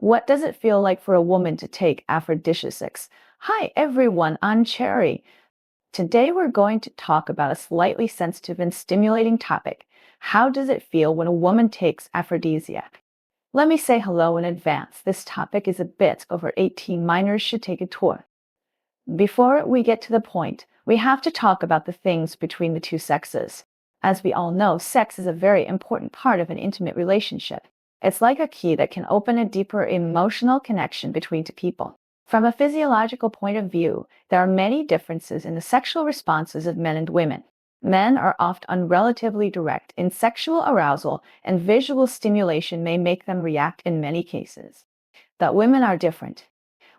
What does it feel like for a woman to take aphrodisiacs? Hi everyone, I'm Cherry. Today we're going to talk about a slightly sensitive and stimulating topic. How does it feel when a woman takes aphrodisiac? Let me say hello in advance. This topic is a bit over 18. Minors should take a tour. Before we get to the point, we have to talk about the things between the two sexes. As we all know, sex is a very important part of an intimate relationship. It's like a key that can open a deeper emotional connection between two people. From a physiological point of view, there are many differences in the sexual responses of men and women. Men are often relatively direct in sexual arousal, and visual stimulation may make them react in many cases. But women are different.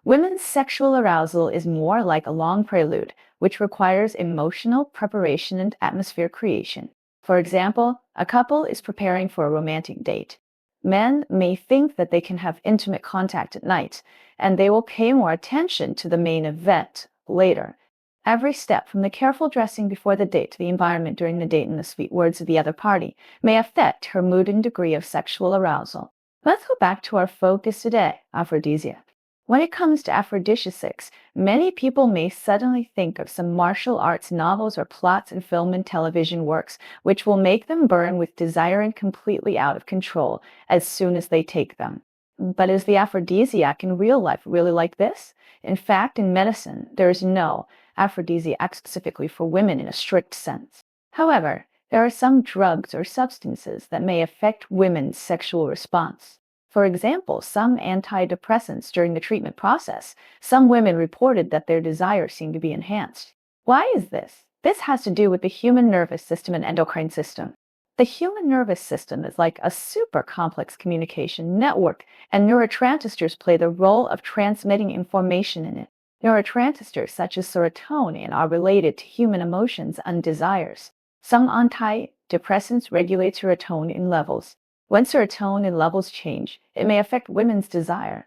Women's sexual arousal is more like a long prelude, which requires emotional preparation and atmosphere creation. For example, a couple is preparing for a romantic date. Men may think that they can have intimate contact at night, and they will pay more attention to the main event later. Every step, from the careful dressing before the date to the environment during the date and the sweet words of the other party, may affect her mood and degree of sexual arousal. Let's go back to our focus today, aphrodisiac. When it comes to aphrodisiacs, many people may suddenly think of some martial arts novels or plots in film and television works, which will make them burn with desire and completely out of control as soon as they take them. But is the aphrodisiac in real life really like this? In fact, in medicine, there is no aphrodisiac specifically for women in a strict sense. However, there are some drugs or substances that may affect women's sexual response. For example, some antidepressants during the treatment process, some women reported that their desire seemed to be enhanced. Why is this? This has to do with the human nervous system and endocrine system. The human nervous system is like a super complex communication network, and neurotransmitters play the role of transmitting information in it. Neurotransmitters such as serotonin are related to human emotions and desires. Some antidepressants regulate serotonin levels. When serotonin levels change, it may affect women's desire.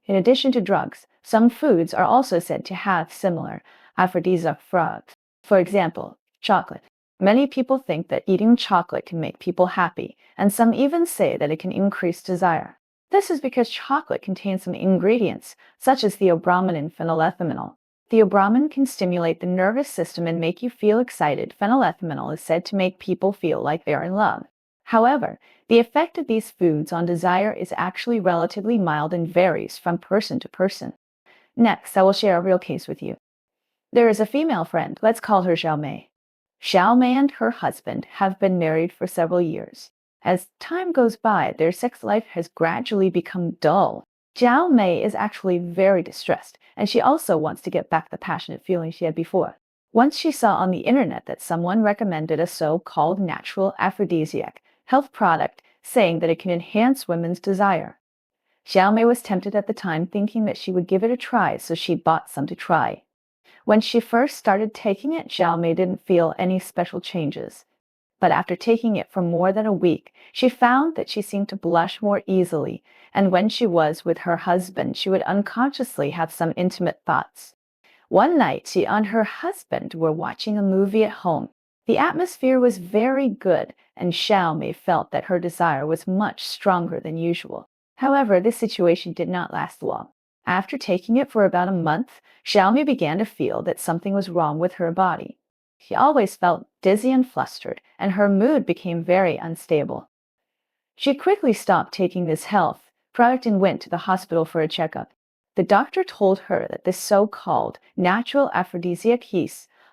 In addition to drugs, some foods are also said to have similar aphrodisiac effects. For example, chocolate. Many people think that eating chocolate can make people happy, and some even say that it can increase desire. This is because chocolate contains some ingredients, such as theobromine and phenylethylamine. Theobromine can stimulate the nervous system and make you feel excited. Phenylethylamine is said to make people feel like they are in love. However, the effect of these foods on desire is actually relatively mild and varies from person to person. Next, I will share a real case with you. There is a female friend, let's call her Xiaomei. Xiaomei and her husband have been married for several years. As time goes by, their sex life has gradually become dull. Xiaomei is actually very distressed, and she also wants to get back the passionate feeling she had before. Once she saw on the internet that someone recommended a so-called natural aphrodisiac health product, saying that it can enhance women's desire. Xiaomei was tempted at the time, thinking that she would give it a try, so she bought some to try. When she first started taking it, Xiaomei didn't feel any special changes. But after taking it for more than a week, she found that she seemed to blush more easily, and when she was with her husband, she would unconsciously have some intimate thoughts. One night, she and her husband were watching a movie at home. The atmosphere was very good, and Xiaomei felt that her desire was much stronger than usual. However, this situation did not last long. After taking it for about a month, Xiaomei began to feel that something was wrong with her body. She always felt dizzy and flustered, and her mood became very unstable. She quickly stopped taking this health product and went to the hospital for a checkup. The doctor told her that this so-called natural aphrodisiac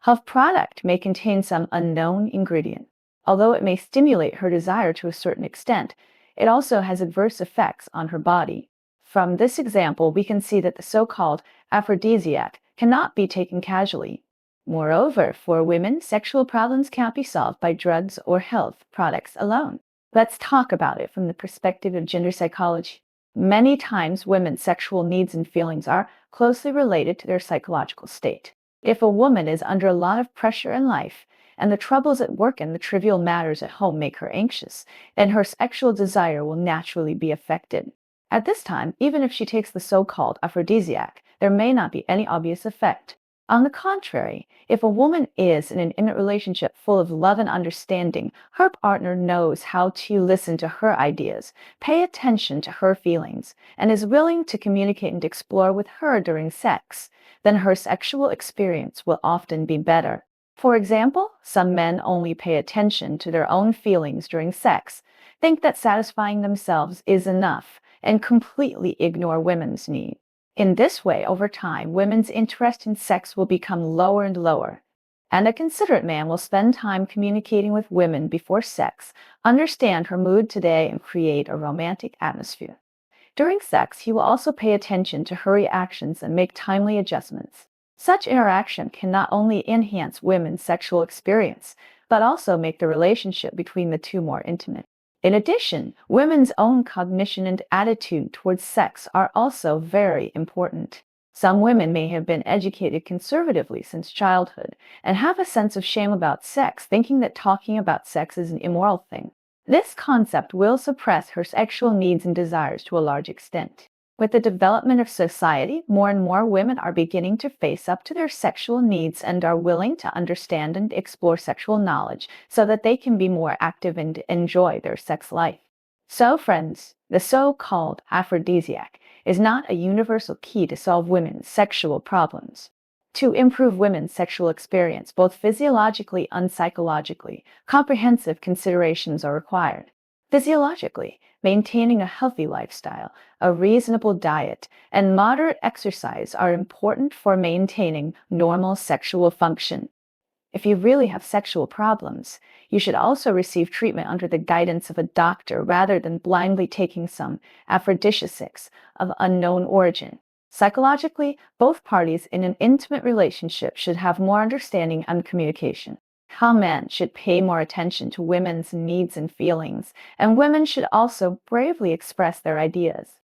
health product may contain some unknown ingredient. Although it may stimulate her desire to a certain extent, it also has adverse effects on her body. From this example, we can see that the so-called aphrodisiac cannot be taken casually. Moreover, for women, sexual problems can't be solved by drugs or health products alone. Let's talk about it from the perspective of gender psychology. Many times, women's sexual needs and feelings are closely related to their psychological state. If a woman is under a lot of pressure in life, and the troubles at work and the trivial matters at home make her anxious, then her sexual desire will naturally be affected. At this time, even if she takes the so-called aphrodisiac, there may not be any obvious effect. On the contrary, if a woman is in an intimate relationship full of love and understanding, her partner knows how to listen to her ideas, pay attention to her feelings, and is willing to communicate and explore with her during sex, then her sexual experience will often be better. For example, some men only pay attention to their own feelings during sex, think that satisfying themselves is enough, and completely ignore women's needs. In this way, over time, women's interest in sex will become lower and lower. And a considerate man will spend time communicating with women before sex, understand her mood today, and create a romantic atmosphere. During sex, he will also pay attention to her reactions and make timely adjustments. Such interaction can not only enhance women's sexual experience, but also make the relationship between the two more intimate. In addition, women's own cognition and attitude towards sex are also very important. Some women may have been educated conservatively since childhood and have a sense of shame about sex, thinking that talking about sex is an immoral thing. This concept will suppress her sexual needs and desires to a large extent. With the development of society, more and more women are beginning to face up to their sexual needs and are willing to understand and explore sexual knowledge so that they can be more active and enjoy their sex life. So, friends, the so-called aphrodisiac is not a universal key to solve women's sexual problems. To improve women's sexual experience, both physiologically and psychologically, comprehensive considerations are required. Physiologically, maintaining a healthy lifestyle, a reasonable diet, and moderate exercise are important for maintaining normal sexual function. If you really have sexual problems, you should also receive treatment under the guidance of a doctor rather than blindly taking some aphrodisiacs of unknown origin. Psychologically, both parties in an intimate relationship should have more understanding and communication. How men should pay more attention to women's needs and feelings, and women should also bravely express their ideas.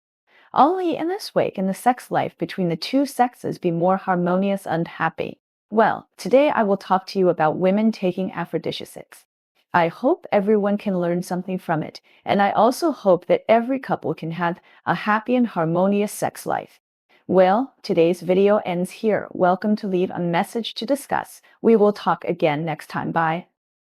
Only in this way can the sex life between the two sexes be more harmonious and happy. Well, today I will talk to you about women taking aphrodisiacs. I hope everyone can learn something from it, and I also hope that every couple can have a happy and harmonious sex life. Well, today's video ends here. Welcome to leave a message to discuss. We will talk again next time. Bye.